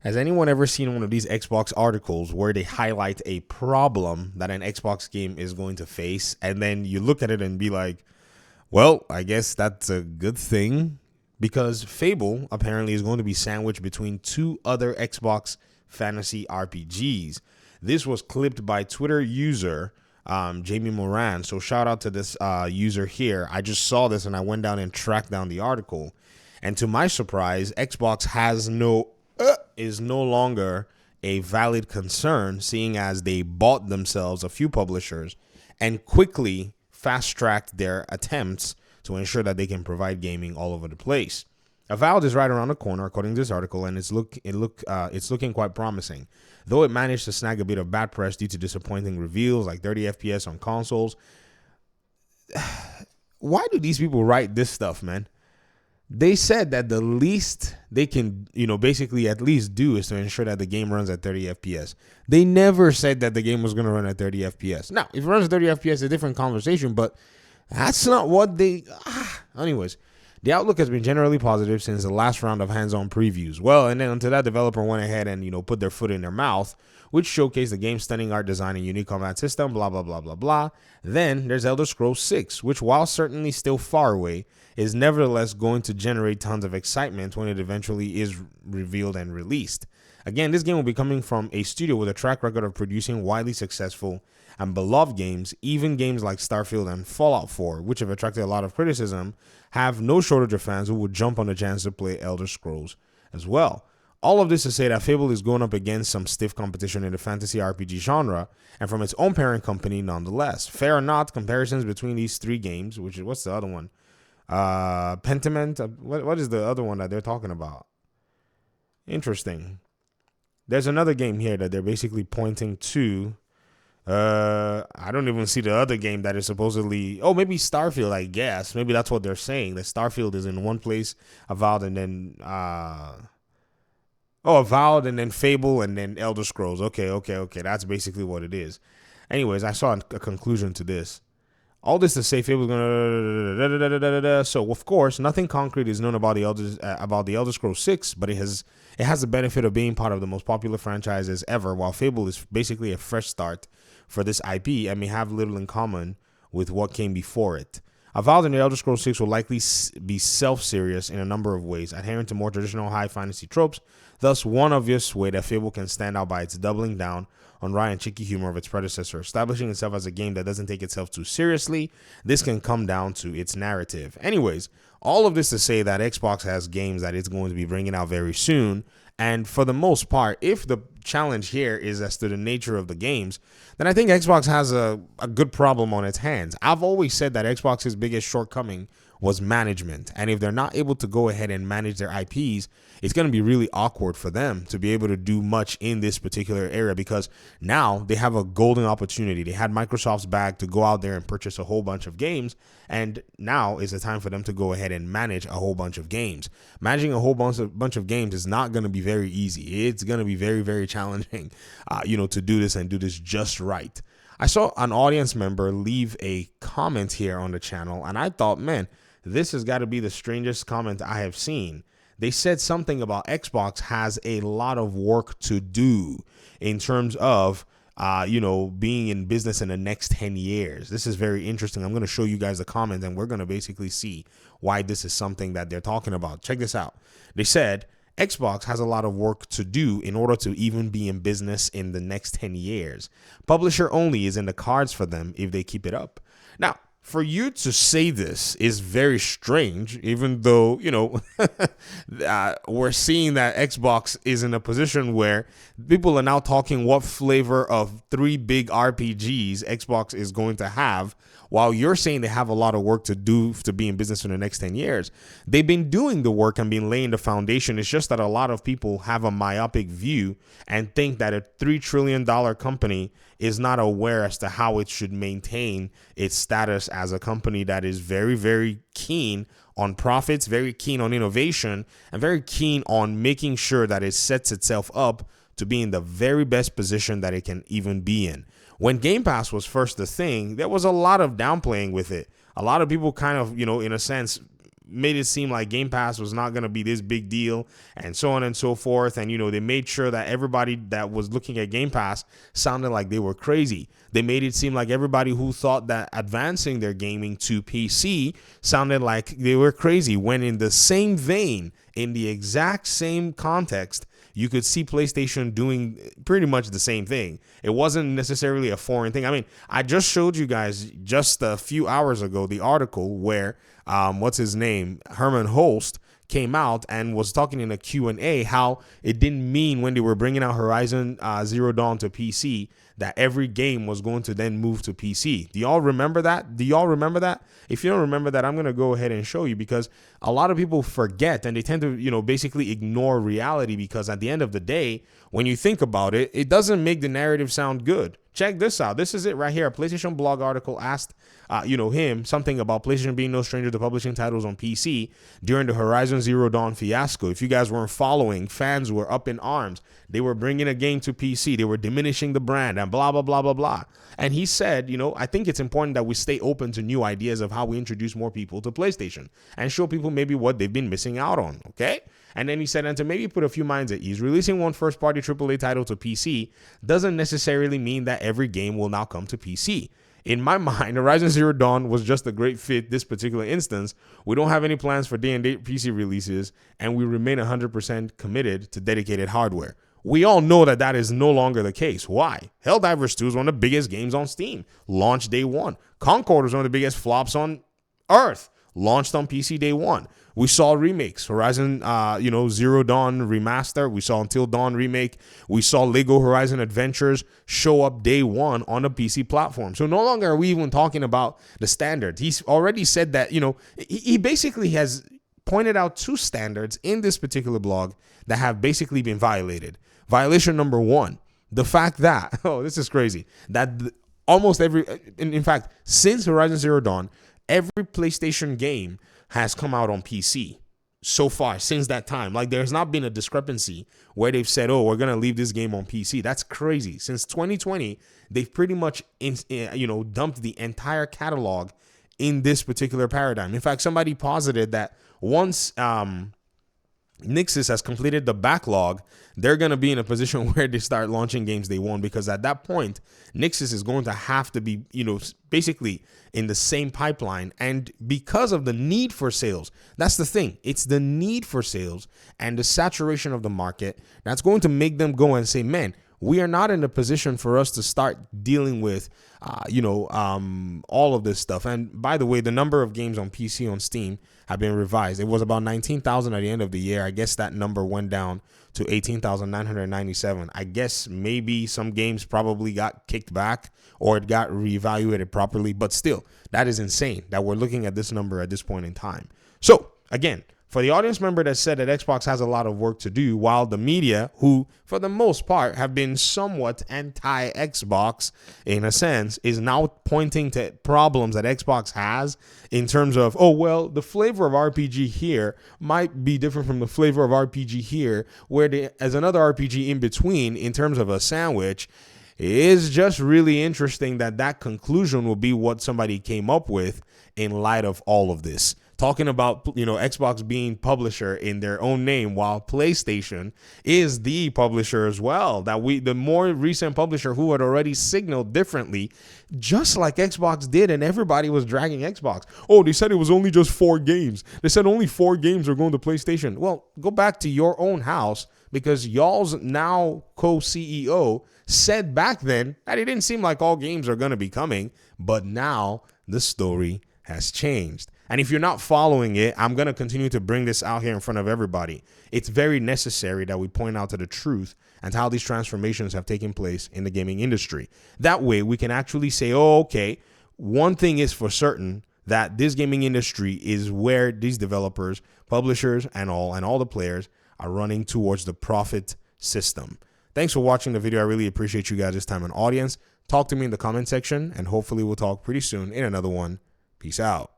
Has anyone ever seen one of these Xbox articles where they highlight a problem that an Xbox game is going to face, and then you look at it and be like, well, I guess that's a good thing? Because Fable apparently is going to be sandwiched between two other Xbox fantasy RPGs. This was clipped by Twitter user Jamie Moran. So shout out to this user here. I just saw this and I went down and tracked down the article. And to my surprise, Xbox is no longer a valid concern, seeing as they bought themselves a few publishers and quickly fast-tracked their attempts to ensure that they can provide gaming all over the place. Avowed is right around the corner, according to this article, and it's looking quite promising. Though it managed to snag a bit of bad press due to disappointing reveals like 30 FPS on consoles. Why do these people write this stuff, man? They said that the least they can, basically at least do is to ensure that the game runs at 30 FPS. They never said that the game was going to run at 30 FPS. Now, if it runs at 30 FPS, it's a different conversation, but that's not what they... Anyways, the outlook has been generally positive since the last round of hands-on previews. Well, and then until that developer went ahead and, put their foot in their mouth, which showcased the game's stunning art design and unique combat system, blah, blah, blah, blah, blah. Then there's Elder Scrolls 6, which, while certainly still far away, is nevertheless going to generate tons of excitement when it eventually is revealed and released. Again, this game will be coming from a studio with a track record of producing widely successful and beloved games. Even games like Starfield and Fallout 4, which have attracted a lot of criticism, have no shortage of fans who would jump on the chance to play Elder Scrolls as well. All of this to say that Fable is going up against some stiff competition in the fantasy RPG genre, and from its own parent company nonetheless. Fair or not, comparisons between these three games, which is, what's the other one? Pentiment? What is the other one that they're talking about? Interesting. There's another game here that they're basically pointing to. I don't even see the other game that is supposedly... Oh, maybe Starfield, I guess. Maybe that's what they're saying. That Starfield is in one place, Avowed, and then... Avowed, and then Fable, and then Elder Scrolls. Okay. That's basically what it is. Anyways, I saw a conclusion to this. All this to say, Fable's gonna... So, of course, nothing concrete is known about the Elder Scrolls 6, but it has the benefit of being part of the most popular franchises ever, while Fable is basically a fresh start for this IP and may have little in common with what came before it. Avowed and the Elder Scrolls 6 will likely be self-serious in a number of ways, adhering to more traditional high fantasy tropes. Thus, one obvious way that Fable can stand out by its doubling down on wry and cheeky humor of its predecessor, establishing itself as a game that doesn't take itself too seriously. This can come down to its narrative. Anyways, all of this to say that Xbox has games that it's going to be bringing out very soon, and for the most part, if the challenge here is as to the nature of the games, then I think Xbox has a good problem on its hands. I've always said that Xbox's biggest shortcoming was management. And if they're not able to go ahead and manage their IPs, it's going to be really awkward for them to be able to do much in this particular area, because now they have a golden opportunity. They had Microsoft's bag to go out there and purchase a whole bunch of games, and now is the time for them to go ahead and manage a whole bunch of games. Managing a whole bunch of games is not going to be very easy. It's going to be very, very challenging, to do this and do this just right. I saw an audience member leave a comment here on the channel, and I thought, man, this has got to be the strangest comment I have seen. They said something about Xbox has a lot of work to do in terms of, being in business in the next 10 years. This is very interesting. I'm going to show you guys the comment, and we're going to basically see why this is something that they're talking about. Check this out. They said, Xbox has a lot of work to do in order to even be in business in the next 10 years. Publisher only is in the cards for them if they keep it up. Now, for you to say this is very strange, even though, we're seeing that Xbox is in a position where people are now talking what flavor of 3 big RPGs Xbox is going to have, while you're saying they have a lot of work to do to be in business in the next 10 years. They've been doing the work and been laying the foundation. It's just that a lot of people have a myopic view and think that a $3 trillion company is not aware as to how it should maintain its status as a company that is very, very keen on profits, very keen on innovation, and very keen on making sure that it sets itself up to be in the very best position that it can even be in. When Game Pass was first the thing, there was a lot of downplaying with it. A lot of people kind of, in a sense, made it seem like Game Pass was not going to be this big deal and so on and so forth. And, they made sure that everybody that was looking at Game Pass sounded like they were crazy. They made it seem like everybody who thought that advancing their gaming to PC sounded like they were crazy, when in the same vein, in the exact same context, you could see PlayStation doing pretty much the same thing. It wasn't necessarily a foreign thing. I mean, I just showed you guys just a few hours ago the article where, what's his name, Herman Holst, came out and was talking in a Q&A how it didn't mean when they were bringing out Horizon Zero Dawn to PC that every game was going to then move to PC. Do y'all remember that? If you don't remember that, I'm going to go ahead and show you, because a lot of people forget and they tend to, basically ignore reality, because at the end of the day, when you think about it, it doesn't make the narrative sound good. Check this out. This is it right here. A PlayStation blog article asked, him something about PlayStation being no stranger to publishing titles on PC during the Horizon Zero Dawn fiasco. If you guys weren't following, fans were up in arms. They were bringing a game to PC. They were diminishing the brand and blah, blah, blah, blah, blah. And he said, I think it's important that we stay open to new ideas of how we introduce more people to PlayStation and show people maybe what they've been missing out on. Okay. And then he said, and to maybe put a few minds at ease, releasing one first-party AAA title to PC doesn't necessarily mean that every game will now come to PC. In my mind, Horizon Zero Dawn was just a great fit this particular instance. We don't have any plans for day-and-date PC releases, and we remain 100% committed to dedicated hardware. We all know that that is no longer the case. Why? Helldivers 2 is one of the biggest games on Steam. Launched day one. Concord was one of the biggest flops on Earth. Launched on PC day one. We saw remakes. Horizon, Zero Dawn remaster. We saw Until Dawn remake. We saw Lego Horizon Adventures show up day one on a PC platform. So no longer are we even talking about the standard. He's already said that, he basically has pointed out two standards in this particular blog that have basically been violated. Violation number one, the fact that, this is crazy, that almost every, in fact, since Horizon Zero Dawn, every PlayStation game has come out on PC so far since that time. Like, there's not been a discrepancy where they've said, we're going to leave this game on PC. That's crazy. Since 2020, they've pretty much, dumped the entire catalog in this particular paradigm. In fact, somebody posited that once Nixxes has completed the backlog, they're going to be in a position where they start launching games day one, because at that point, Nixxes is going to have to be, basically in the same pipeline. And because of the need for sales, that's the thing. It's the need for sales and the saturation of the market that's going to make them go and say, man, we are not in a position for us to start dealing with, all of this stuff. And by the way, the number of games on PC on Steam have been revised. It was about 19,000 at the end of the year. I guess that number went down to 18,997. I guess maybe some games probably got kicked back or it got reevaluated properly. But still, that is insane that we're looking at this number at this point in time. So again, for the audience member that said that Xbox has a lot of work to do, while the media, who for the most part have been somewhat anti-Xbox in a sense, is now pointing to problems that Xbox has in terms of, the flavor of RPG here might be different from the flavor of RPG here, where there's another RPG in between in terms of a sandwich. Is just really interesting that conclusion will be what somebody came up with in light of all of this. Talking about, Xbox being publisher in their own name, while PlayStation is the publisher as well. The more recent publisher who had already signaled differently, just like Xbox did, and everybody was dragging Xbox. They said it was only just 4 games. They said only 4 games are going to PlayStation. Well, go back to your own house, because y'all's now co-CEO said back then that it didn't seem like all games are going to be coming, but now the story has changed. And if you're not following it, I'm going to continue to bring this out here in front of everybody. It's very necessary that we point out to the truth and how these transformations have taken place in the gaming industry. That way we can actually say, one thing is for certain, that this gaming industry is where these developers, publishers, and all the players are running towards the profit system. Thanks for watching the video. I really appreciate you guys' time and audience. Talk to me in the comment section, and hopefully we'll talk pretty soon in another one. Peace out.